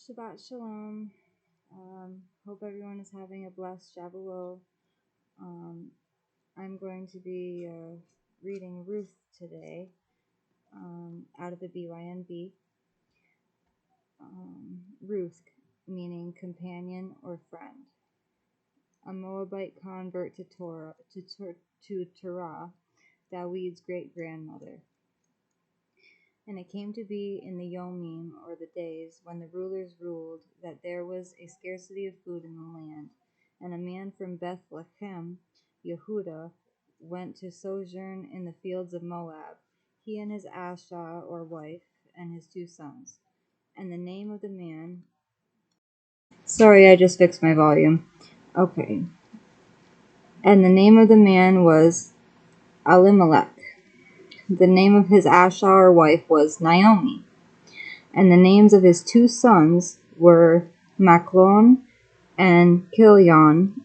Shabbat Shalom. Hope everyone is having a blessed Shavuot. I'm going to be reading Ruth today out of the BYNV. Ruth, meaning companion or friend. A Moabite convert to Torah, David's great-grandmother. And it came to be in the Yomim, or the days, when the rulers ruled, that there was a scarcity of food in the land. And a man from Bethlehem, Yahudah, went to sojourn in the fields of Moab, he and his Asha, or wife, and his 2 sons. And the name of the man... Sorry, I just fixed my volume. Okay. And the name of the man was Elimelech. The name of his Asha, or wife, was Naomi. And the names of his 2 sons were Machlon and Kilion,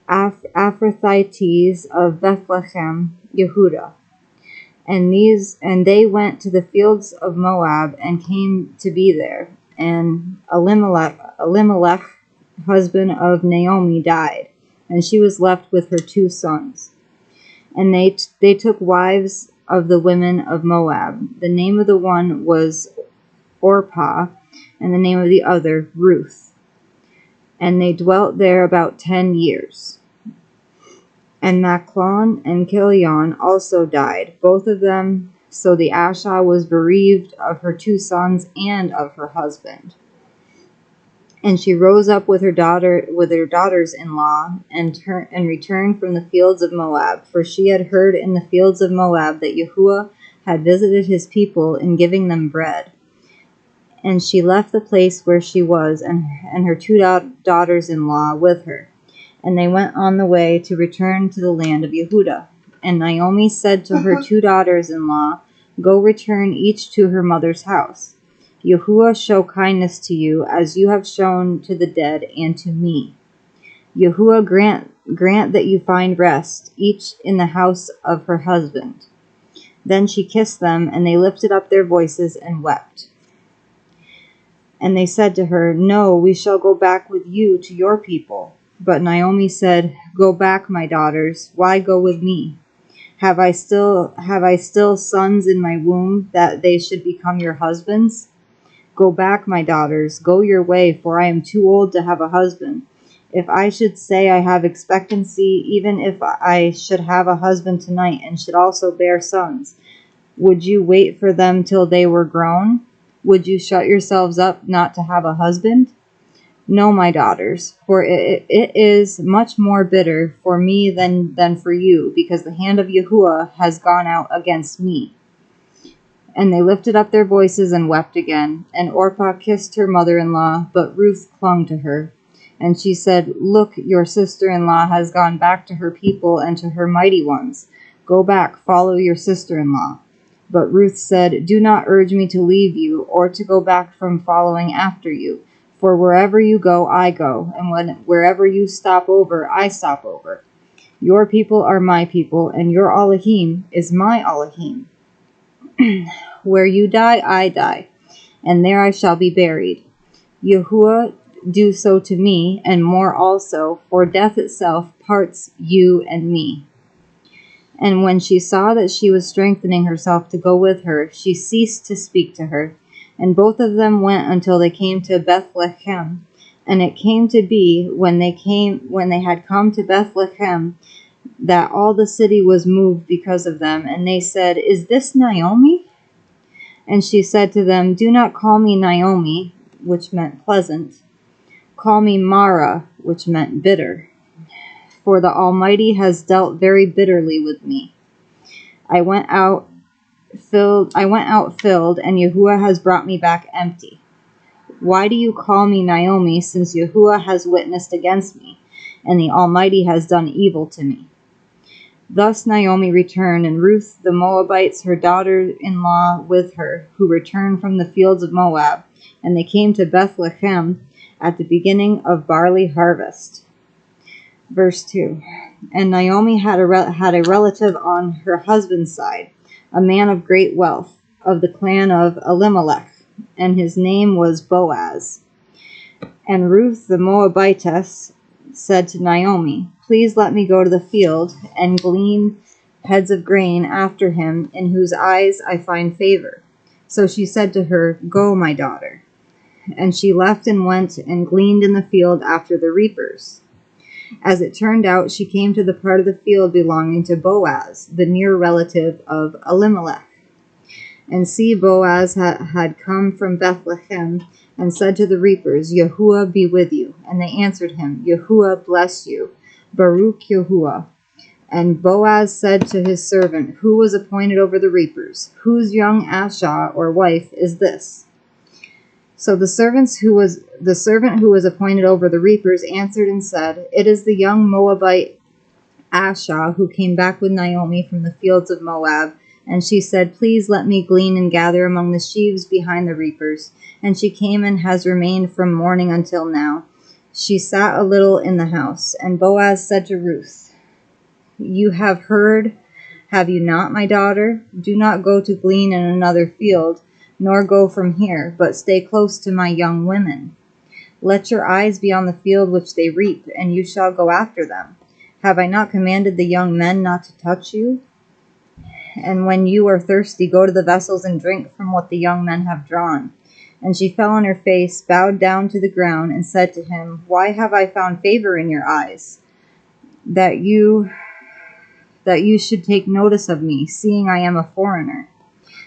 Ephrathites of Bethlehem, Yehudah. And they went to the fields of Moab and came to be there. And Elimelech, husband of Naomi, died, and she was left with her 2 sons. And they took wives of the women of Moab. The name of the one was Orpah, and the name of the other Ruth. And they dwelt there about 10 years. And Machlon and Kilion also died, both of them. So the Asha was bereaved of her 2 sons and of her husband. And she rose up with her daughters-in-law, and returned from the fields of Moab, for she had heard in the fields of Moab that Yahuah had visited his people in giving them bread. And she left the place where she was, and her 2 daughters-in-law with her. And they went on the way to return to the land of Yehudah. And Naomi said to her 2 daughters-in-law, Go return each to her mother's house. Yahuah show kindness to you, as you have shown to the dead and to me. Yahuah grant that you find rest, each in the house of her husband. Then she kissed them, and they lifted up their voices and wept. And they said to her, No, we shall go back with you to your people. But Naomi said, Go back, my daughters. Why go with me? Have I still sons in my womb, that they should become your husbands? Go back, my daughters. Go your way, for I am too old to have a husband. If I should say I have expectancy, even if I should have a husband tonight and should also bear sons, would you wait for them till they were grown? Would you shut yourselves up not to have a husband? No, my daughters, for it is much more bitter for me than for you, because the hand of Yahuah has gone out against me. And they lifted up their voices and wept again. And Orpah kissed her mother-in-law, but Ruth clung to her. And she said, Look, your sister-in-law has gone back to her people and to her mighty ones. Go back, follow your sister-in-law. But Ruth said, Do not urge me to leave you, or to go back from following after you. For wherever you go, I go, and wherever you stop over, I stop over. Your people are my people, and your Elohim is my Elohim. Where you die, I die, and there I shall be buried. Yahuah do so to me, and more also, for death itself parts you and me. And when she saw that she was strengthening herself to go with her, she ceased to speak to her. And both of them went until they came to Bethlehem. And it came to be, when they had come to Bethlehem, that all the city was moved because of them. And they said, Is this Naomi? And she said to them, Do not call me Naomi, which meant pleasant. Call me Mara, which meant bitter. For the Almighty has dealt very bitterly with me. I went out filled, and Yahuah has brought me back empty. Why do you call me Naomi, since Yahuah has witnessed against me, and the Almighty has done evil to me? Thus Naomi returned, and Ruth the Moabites, her daughter-in-law, with her, who returned from the fields of Moab, and they came to Bethlehem at the beginning of barley harvest. Verse 2. And Naomi had a relative on her husband's side, a man of great wealth, of the clan of Elimelech, and his name was Boaz. And Ruth the Moabitess said to Naomi, "Please let me go to the field and glean heads of grain after him, in whose eyes I find favor." So she said to her, "Go, my daughter." And she left and went and gleaned in the field after the reapers. As it turned out, she came to the part of the field belonging to Boaz, the near relative of Elimelech. And see, Boaz had come from Bethlehem, and said to the reapers, "Yahuah be with you." And they answered him, "Yahuah bless you, Baruch Yahuah." And Boaz said to his servant, who was appointed over the reapers, "Whose young Asha or wife is this?" So the servant who was appointed over the reapers answered and said, "It is the young Moabite Asha, who came back with Naomi from the fields of Moab." And she said, "Please let me glean and gather among the sheaves behind the reapers." And she came and has remained from morning until now. She sat a little in the house. And Boaz said to Ruth, "You have heard, have you not, my daughter? Do not go to glean in another field, nor go from here, but stay close to my young women. Let your eyes be on the field which they reap, and you shall go after them. Have I not commanded the young men not to touch you? And when you are thirsty, go to the vessels and drink from what the young men have drawn." And she fell on her face, bowed down to the ground, and said to him, "Why have I found favor in your eyes, that you should take notice of me, seeing I am a foreigner?"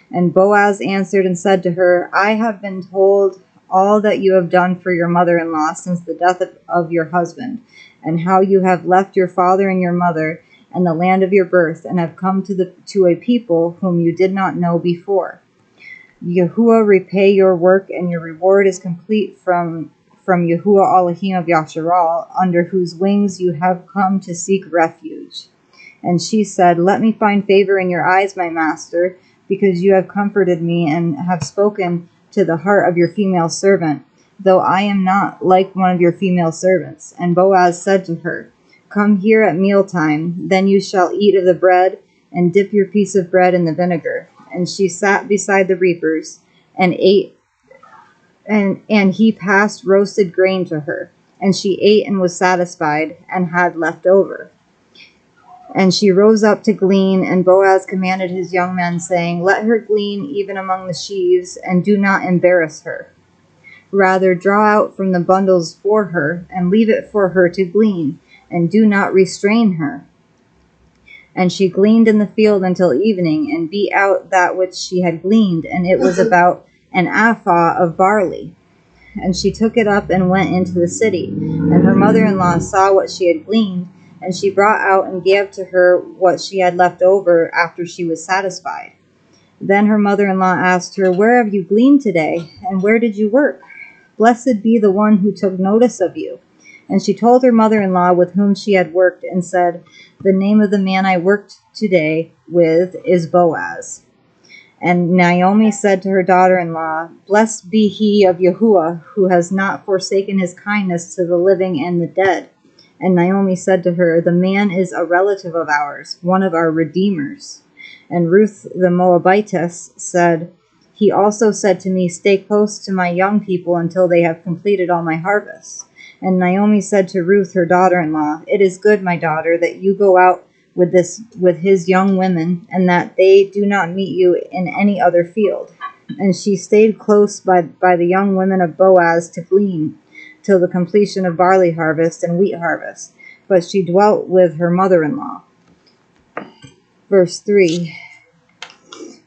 And Boaz answered and said to her, "I have been told all that you have done for your mother-in-law since the death of your husband, and how you have left your father and your mother and the land of your birth, and have come to a people whom you did not know before. Yahuah repay your work, and your reward is complete from Yahuah Elohim of Yasharal, under whose wings you have come to seek refuge." And she said, "Let me find favor in your eyes, my master, because you have comforted me and have spoken to the heart of your female servant, though I am not like one of your female servants." And Boaz said to her, "Come here at mealtime, then you shall eat of the bread, and dip your piece of bread in the vinegar." And she sat beside the reapers, and ate, and he passed roasted grain to her. And she ate and was satisfied, and had left over. And she rose up to glean, and Boaz commanded his young men, saying, "Let her glean even among the sheaves, and do not embarrass her. Rather draw out from the bundles for her, and leave it for her to glean, and do not restrain her." And she gleaned in the field until evening, and beat out that which she had gleaned, and it was about an ephah of barley. And she took it up and went into the city. And her mother-in-law saw what she had gleaned, and she brought out and gave to her what she had left over after she was satisfied. Then her mother-in-law asked her, "Where have you gleaned today, and where did you work? Blessed be the one who took notice of you." And she told her mother-in-law with whom she had worked, and said, "The name of the man I worked today with is Boaz." And Naomi said to her daughter-in-law, "Blessed be he of Yahuah, who has not forsaken his kindness to the living and the dead." And Naomi said to her, "The man is a relative of ours, one of our redeemers." And Ruth the Moabitess said, "He also said to me, 'Stay close to my young people until they have completed all my harvest.'" And Naomi said to Ruth her daughter-in-law, "It is good, my daughter, that you go out with his young women, and that they do not meet you in any other field." And she stayed close by the young women of Boaz to glean, till the completion of barley harvest and wheat harvest. But she dwelt with her mother-in-law. Verse 3.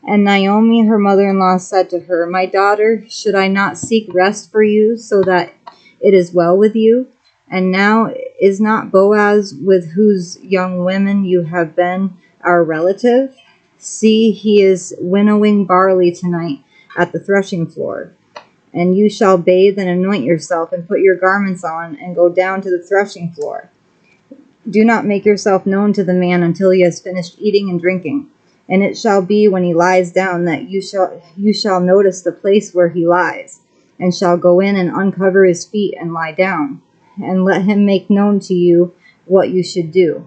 And Naomi, her mother-in-law, said to her, "My daughter, should I not seek rest for you, so that it is well with you? And now is not Boaz, with whose young women you have been, our relative? See, he is winnowing barley tonight at the threshing floor. And you shall bathe and anoint yourself, and put your garments on, and go down to the threshing floor. Do not make yourself known to the man until he has finished eating and drinking. And it shall be when he lies down that you shall notice the place where he lies, and shall go in and uncover his feet and lie down, and let him make known to you what you should do."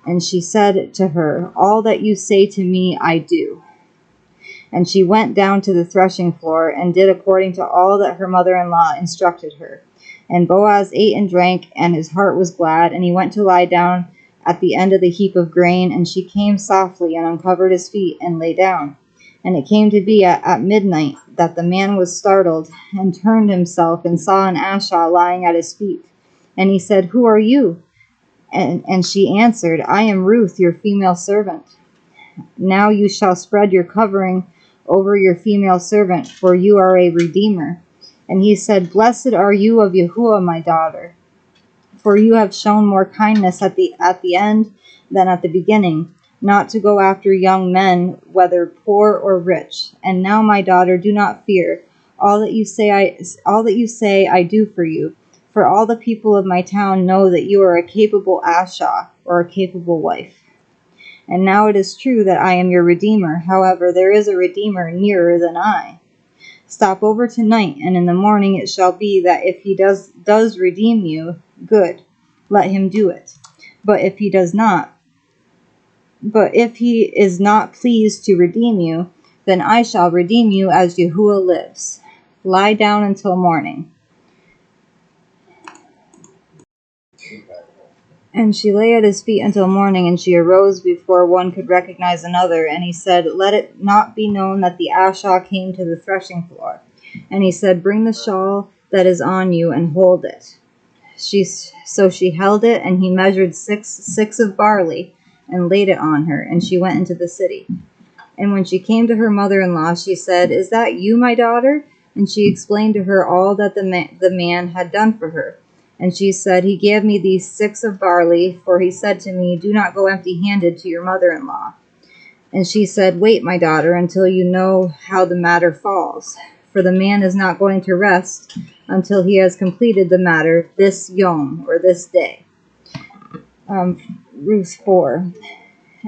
And she said to her, "All that you say to me I do." And she went down to the threshing floor, and did according to all that her mother-in-law instructed her. And Boaz ate and drank, and his heart was glad, and he went to lie down at the end of the heap of grain, and she came softly, and uncovered his feet, and lay down. And it came to be at midnight, that the man was startled, and turned himself, and saw an asha lying at his feet. And he said, Who are you? And she answered, I am Ruth, your female servant. Now you shall spread your covering over your female servant, for you are a redeemer. And he said, Blessed are you of Yahuah, my daughter, for you have shown more kindness at the end than at the beginning, not to go after young men, whether poor or rich. And now, my daughter, do not fear. All that you say I do for you. For all the people of my town know that you are a capable asha, or a capable wife. And now it is true that I am your redeemer. However, there is a redeemer nearer than I. Stop over tonight, and in the morning it shall be that if he does redeem you, good, let him do it. But if he is not pleased to redeem you, then I shall redeem you as Yahuah lives. Lie down until morning. And she lay at his feet until morning, and she arose before one could recognize another. And he said, Let it not be known that the asha came to the threshing floor. And he said, Bring the shawl that is on you, and hold it. So she held it, and he measured six of barley, and laid it on her, and she went into the city. And when she came to her mother-in-law, she said, Is that you, my daughter? And she explained to her all that the man had done for her. And she said, He gave me these 6 of barley, for he said to me, Do not go empty-handed to your mother-in-law. And she said, Wait, my daughter, until you know how the matter falls. For the man is not going to rest until he has completed the matter this yom, or this day. Ruth 4.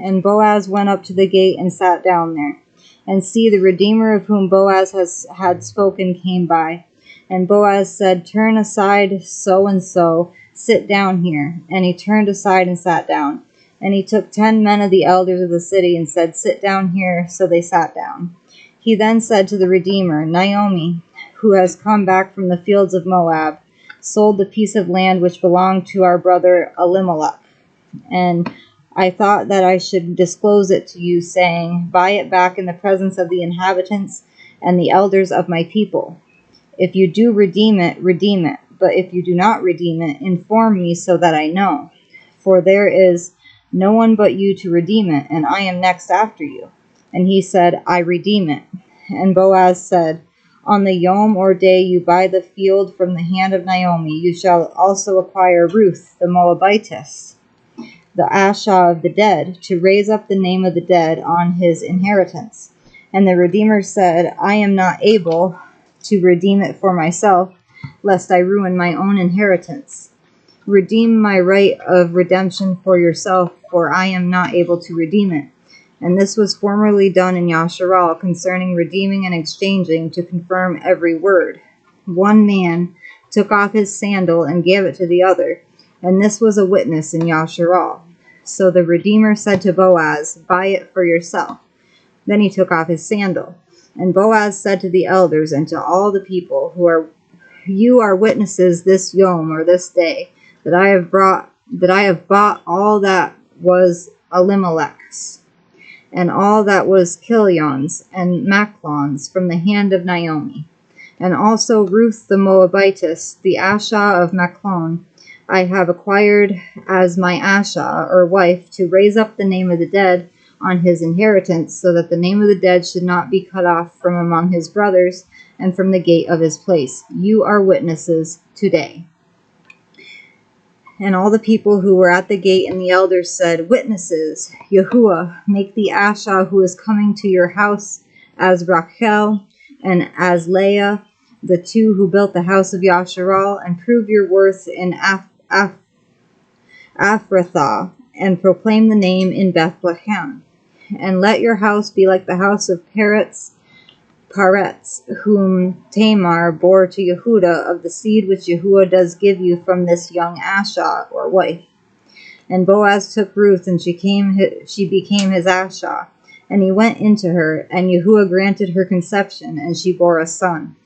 And Boaz went up to the gate and sat down there. And see, the Redeemer of whom Boaz had spoken came by. And Boaz said, Turn aside so and so, sit down here. And he turned aside and sat down. And he took 10 men of the elders of the city and said, Sit down here. So they sat down. He then said to the Redeemer, Naomi, who has come back from the fields of Moab, sold the piece of land which belonged to our brother Elimelech. And I thought that I should disclose it to you, saying, Buy it back in the presence of the inhabitants and the elders of my people. If you do redeem it, redeem it. But if you do not redeem it, inform me so that I know. For there is no one but you to redeem it, and I am next after you. And he said, I redeem it. And Boaz said, On the yom or day you buy the field from the hand of Naomi, you shall also acquire Ruth the Moabitess, the asha of the dead, to raise up the name of the dead on his inheritance. And the Redeemer said, I am not able to redeem it for myself, lest I ruin my own inheritance. Redeem my right of redemption for yourself, for I am not able to redeem it. And this was formerly done in Yasharal concerning redeeming and exchanging, to confirm every word. One man took off his sandal and gave it to the other, and this was a witness in Yasharal. So the Redeemer said to Boaz, Buy it for yourself. Then he took off his sandal. And Boaz said to the elders and to all the people, You are witnesses this yom, or this day, that I have bought all that was Elimelech's, and all that was Kilion's and Machlon's from the hand of Naomi. And also Ruth the Moabitess, the asha of Machlon, I have acquired as my asha, or wife, to raise up the name of the dead on his inheritance, so that the name of the dead should not be cut off from among his brothers and from the gate of his place. You are witnesses today. And all the people who were at the gate and the elders said, Witnesses, Yahuah, make the asha who is coming to your house as Rachel and as Leah, the 2 who built the house of Yasharal, and prove your worth in Ephrathah, and proclaim the name in Bethlehem. And let your house be like the house of Peretz, whom Tamar bore to Yehudah, of the seed which Yahuah does give you from this young asha, or wife. And Boaz took Ruth, and she became his asha. And he went into her, and Yahuah granted her conception, and she bore a son.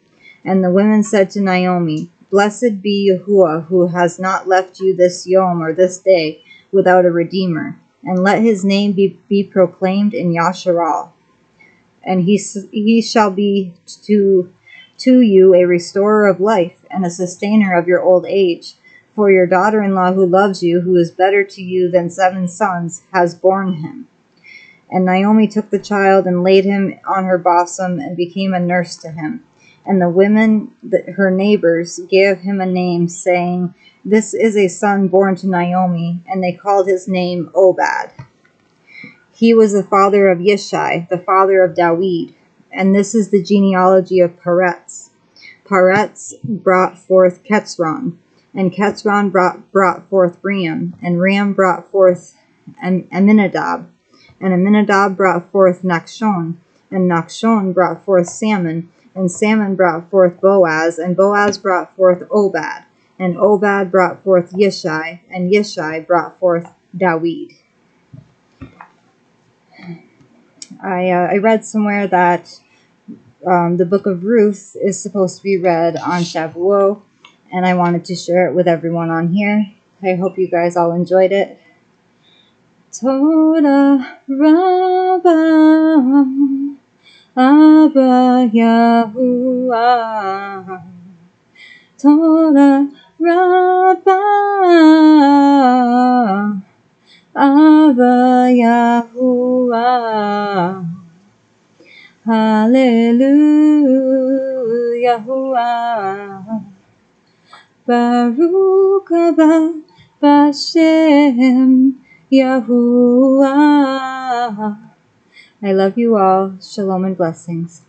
And the women said to Naomi, Blessed be Yahuah, who has not left you this yom, or this day, without a redeemer. And let his name be proclaimed in Yasharal. And he shall be to you a restorer of life, and a sustainer of your old age. For your daughter-in-law who loves you, who is better to you than 7 sons, has borne him. And Naomi took the child and laid him on her bosom and became a nurse to him. And the women, her neighbors, gave him a name, saying, This is a son born to Naomi, and they called his name Obad. He was the father of Yishai, the father of Dawid. And this is the genealogy of Peretz. Peretz brought forth Ketzron, and Ketzron brought forth Ram, and Ram brought forth Aminadab, and Aminadab brought forth Nachshon, and Nachshon brought forth Salmon, and Salmon brought forth Boaz, and Boaz brought forth Obad, and Obad brought forth Yishai, and Yishai brought forth Dawid. I read somewhere that the book of Ruth is supposed to be read on Shavuot, and I wanted to share it with everyone on here. I hope you guys all enjoyed it. Toda Rabba Abba Yahuah, Toda Rabba Abba Yahuah, Hallelujah, Yahuah, Baruch Abba Bashem Yahuah. I love you all. Shalom and blessings.